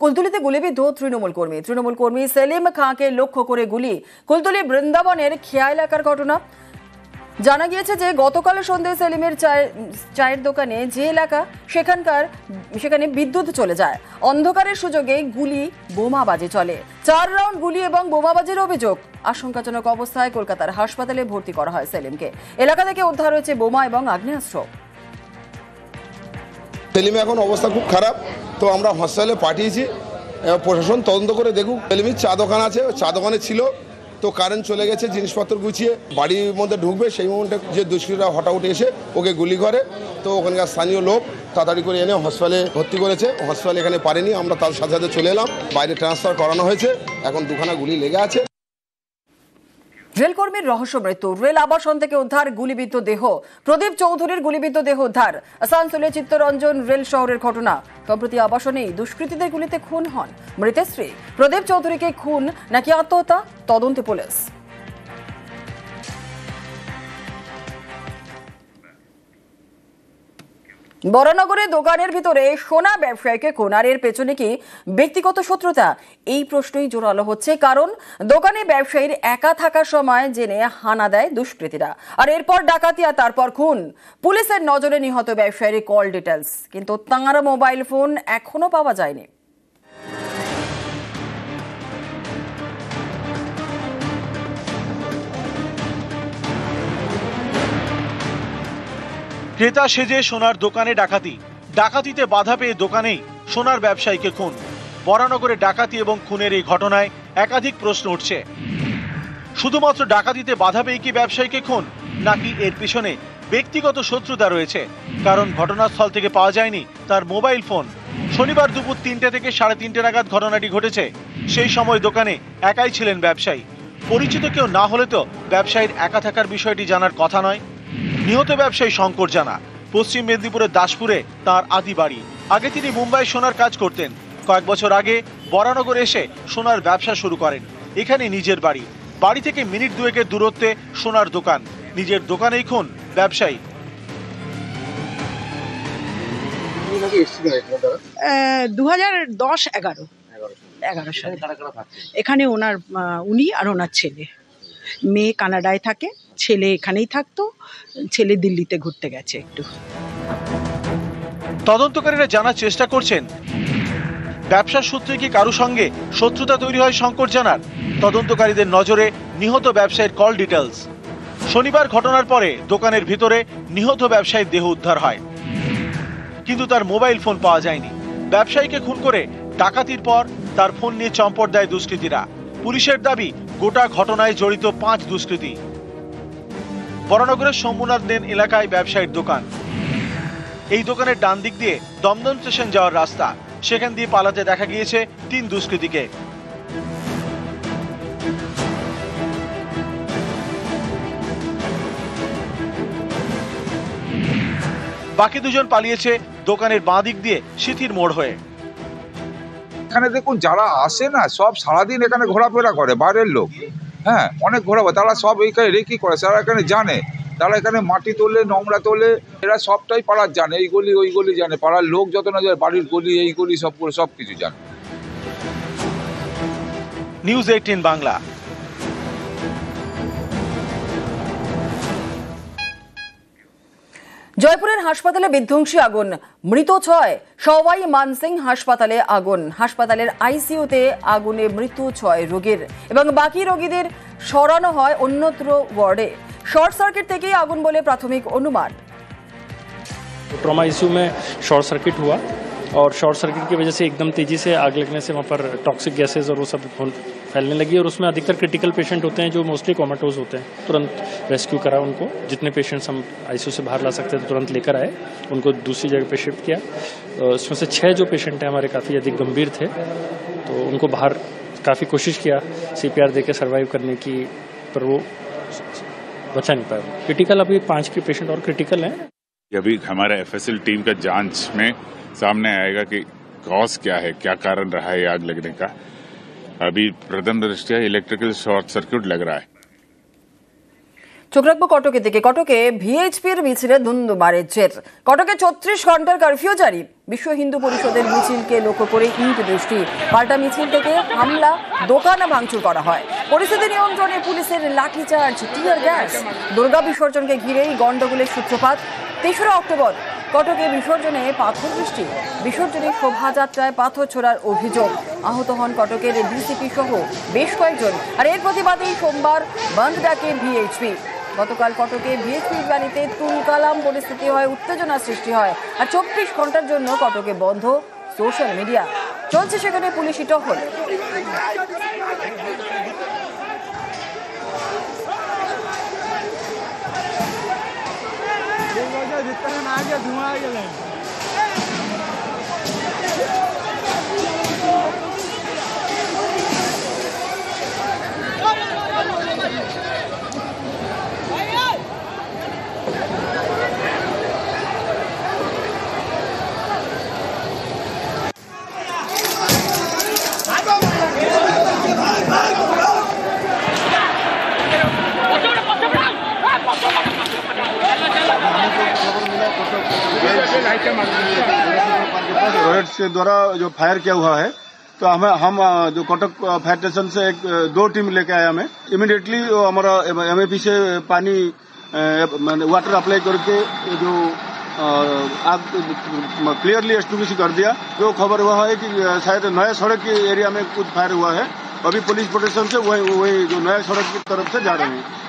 কুলতলিতে গুলিবিদ্ধ তৃণমূল কর্মী সেলিম খাঁকে লক্ষ্য করে গুলি। কুলতলি বৃন্দাবনের খেয়া এলাকার ঘটনা। জানা গিয়েছে যে গতকাল সন্ধ্যায় সেলিমের চায়ের দোকানে যে এলাকা সেখানে বিদ্যুৎ চলে যায়। অন্ধকারের সুযোগে গুলি বোমাবাজি চলে। 4 রাউন্ড গুলি এবং বোমাবাজির অভিযোগ। আশঙ্কাজনক অবস্থায় কলকাতার হাসপাতালে ভর্তি করা হয় সেলিমকে। এলাকা থেকে উদ্ধার হয়েছে বোমা এবং আগ্নেয়াস্ত্র। সেলিমের এখন অবস্থা খুব খারাপ, তো আমরা হসপিটালে পাঠিয়েছি। প্রশাসন তদন্ত করে দেখুক। সেলিমের চা দোকান আছে, চা দোকানে ছিল, তো কারেন্ট চলে গেছে, জিনিসপত্র গুছিয়ে বাড়ির মধ্যে ঢুকবে সেই মোমেন্টে যে দুষ্কৃতীরা হঠাৎ এসে ওকে গুলি করে। তো ওখানকার স্থানীয় লোক তাড়াতাড়ি করে এনে হসপিটালে ভর্তি করেছে। হসপিটালে এখানে পারেনি, আমরা তার সাথে সাথে চলে এলাম, বাইরে ট্রান্সফার করানো হয়েছে। এখন 2খানা গুলি লেগে আছে। রেলকর্মীর রহস্য মৃত্যু। রেল আবাসন থেকে উদ্ধার গুলিবিদ্ধ দেহ। প্রদীপ চৌধুরীর গুলিবিদ্ধ দেহ উদ্ধার। আসানসোলে চিত্তরঞ্জন রেল শহরের ঘটনা। সম্প্রতি আবাসনেই দুষ্কৃতীদের গুলিতে খুন হন মৃতের স্ত্রী। প্রদীপ চৌধুরীকে খুন নাকি আত্মহত্যা, তদন্তে পুলিশ। বরানগরে দোকানের ভিতরে সোনা ব্যবসায়ীকে খুন, আর এর পেছনে কি ব্যক্তিগত শত্রুতা? এই প্রশ্নই জোরালো হচ্ছে, কারণ দোকানে ব্যবসায়ীর একা থাকার সময় জেনে হানা দেয় দুষ্কৃতীরা, আর এরপর ডাকাতি আর তারপর খুন। পুলিশের নজরে নিহত ব্যবসায়ীর কল ডিটেলস, কিন্তু তাঁর মোবাইল ফোন এখনো পাওয়া যায়নি। ক্রেতা সেজে সোনার দোকানে ডাকাতিতে বাধা পেয়ে দোকানেই সোনার ব্যবসায়ীকে খুন। বরানগরে ডাকাতি এবং খুনের এই ঘটনায় একাধিক প্রশ্ন উঠছে। শুধুমাত্র ডাকাতিতে বাধা পেয়ে কি ব্যবসায়ীকে খুন, নাকি এর পিছনে ব্যক্তিগত শত্রুতা রয়েছে? কারণ ঘটনাস্থল থেকে পাওয়া যায়নি তার মোবাইল ফোন। শনিবার দুপুর 3টে থেকে 3:30 নাগাদ ঘটনাটি ঘটেছে। সেই সময় দোকানে একাই ছিলেন ব্যবসায়ী। পরিচিত কেউ না হলে তো ব্যবসায়ীর একা থাকার বিষয়টি জানার কথা নয়। নিহত ব্যবসায়ী শঙ্কর জানা পশ্চিম মেদিনীপুরের দাসপুরে তার আদি বাড়ি। আগে তিনি মুম্বাই সোনার কাজ করতেন। কয়েক বছর আগে বরানগর এসে সোনার ব্যবসা শুরু করেন। এখানে নিজের বাড়ি থেকে মিনিট 2-এর দূরত্বে সোনার দোকান। নিজের দোকানেই খুন ব্যবসায়ী। 2010-11 সালে এখানে উনি আর ওনার ছেলে। মেয়ে কানাডায় থাকে, ছেলে এখানেই থাকতো। ছেলে দিল্লিতে ঘুরতে গেছে একটু। তদন্তকারীরা জানার চেষ্টা করছেন ব্যবসার সূত্রে কি কারো সঙ্গে শত্রুতা তৈরি হয় শঙ্কর জানার। তদন্তকারীদের নজরে নিহত ব্যবসায়ীর কল ডিটেলস। শনিবার ঘটনার পরে দোকানের ভিতরে নিহত ব্যবসায়ীর দেহ উদ্ধার হয়, কিন্তু তার মোবাইল ফোন পাওয়া যায়নি। ব্যবসায়ীকে খুন করে ডাকাতির পর তার ফোন নিয়ে চম্পট দেয় দুষ্কৃতীরা। পুলিশের দাবি গোটা ঘটনায় জড়িত 5 দুষ্কৃতী। বরানগরের শম্ভুনাথ লেন এলাকায় ব্যবসায়ীর দোকান। এই দোকানের ডান দিক দিয়ে দমদম স্টেশন যাওয়ার রাস্তা। সেখান দিয়ে পালাতে দেখা গিয়েছে 3 দুষ্কৃতীকে। বাকি 2 জন পালিয়েছে দোকানের বাঁ দিক দিয়ে সিথির মোড় হয়ে। এখানে দেখুন যারা আসে না, সব সারাদিন এখানে ঘোরাফেরা করে, বাইরের লোক। হ্যাঁ, অনেক ঘোরাফেরা, তারা সব এইখানে রেকি করে, তারা এখানে জানে, তারা এখানে মাটি তোলে, নোংরা তোলে, এরা সবটাই পাড়ার জানে। এই গলি ওই গলি জানে, পাড়ার লোক যত না যায়, বাড়ির গলি এই গলি সব কিছু জানে। নিউজ 18 বাংলা। জয়পুরের হাসপাতালে বিধ্বংসী আগুন, মৃত 6। সবাই মানসিং হাসপাতালে আগুন। হাসপাতালের আইসিইউতে আগুনে মৃত্যু 6 রোগীর, এবং বাকি রোগীদের সরানো হয় অন্যত্র ওয়ার্ডে। শর্ট সার্কিট থেকেই আগুন বলে প্রাথমিক অনুমান। ट्रॉमा आईसीयू में शॉर्ट सर्किट हुआ, और शॉर्ट सर्किट की वजह से एकदम तेजी से आग लगने से वहाँ पर टॉक्सिक गैसेज और वो सब फैलने लगी। और उसमें अधिकतर क्रिटिकल पेशेंट होते हैं जो मोस्टली कोमाटोज होते हैं। तुरंत रेस्क्यू करा उनको, जितने पेशेंट्स हम आईसीयू से बाहर ला सकते थे तुरंत लेकर आए, उनको दूसरी जगह पे शिफ्ट किया। उसमें से 6 जो पेशेंट हैं हमारे काफ़ी अधिक गंभीर थे, तो उनको बाहर काफ़ी कोशिश किया CPR दे के सर्वाइव करने की, पर वो बचा नहीं पाया। क्रिटिकल अभी 5 के पेशेंट और क्रिटिकल हैं। अभी हमारा FSL टीम का जांच में सामने आएगा कि कॉज क्या है, क्या कारण रहा है आग लगने का। अभी प्रथम दृष्टया इलेक्ट्रिकल शॉर्ट सर्किट लग रहा है। চোখ রাখবো কটকের দিকে। কটকে ভিএইচপির মিছিলে ধুন্ধুমারের জের। কটকে 34 ঘন্টার কারফিউ জারি। বিশ্ব হিন্দু পরিষদের মিছিলকে লক্ষ্য করে ইট বৃষ্টি, পাল্টা মিছিল থেকে হামলা, দোকান ভাঙচুর করা হয়। পরিস্থিতি নিয়ন্ত্রণে পুলিশের লাঠিচার্জ, টিয়ার গ্যাস। দুর্গা বিসর্জনকে ঘিরেই গন্ডগোলের সূত্রপাত। 3রা অক্টোবর কটকে বিসর্জনে পাথর বৃষ্টি, বিসর্জনে শোভাযাত্রায় পাথর ছোড়ার অভিযোগ। আহত হন কটকের ডিসিপি সহ বেশ কয়েকজন। আর এর প্রতিবাদেই সোমবার বন্ধ ডাকে ভিএইচপি। গতকাল কটকে ভিএইচপি র্যালিতে তুলকালাম পরিস্থিতি হয়, উত্তেজনা সৃষ্টি হয়। আর 24 ঘন্টার জন্য কটকে বন্ধ সোশ্যাল মিডিয়া। চলছে সেখানে পুলিশি টহল। रॉकेट्स के द्वारा जो फायर किया हुआ है, तो हम जो कटक फायर स्टेशन से 2 टीम लेके आए। हमें इमीडिएटली हमारा एमएपी से पानी वाटर अप्लाई करके जो आग क्लियरली एस्टिब्लिश कर दिया। जो खबर हुआ है कि शायद नया सड़क के एरिया में कुछ फायर हुआ है। अभी पुलिस प्रोटेक्शन से वही जो नया सड़क की तरफ से जा रहे हैं।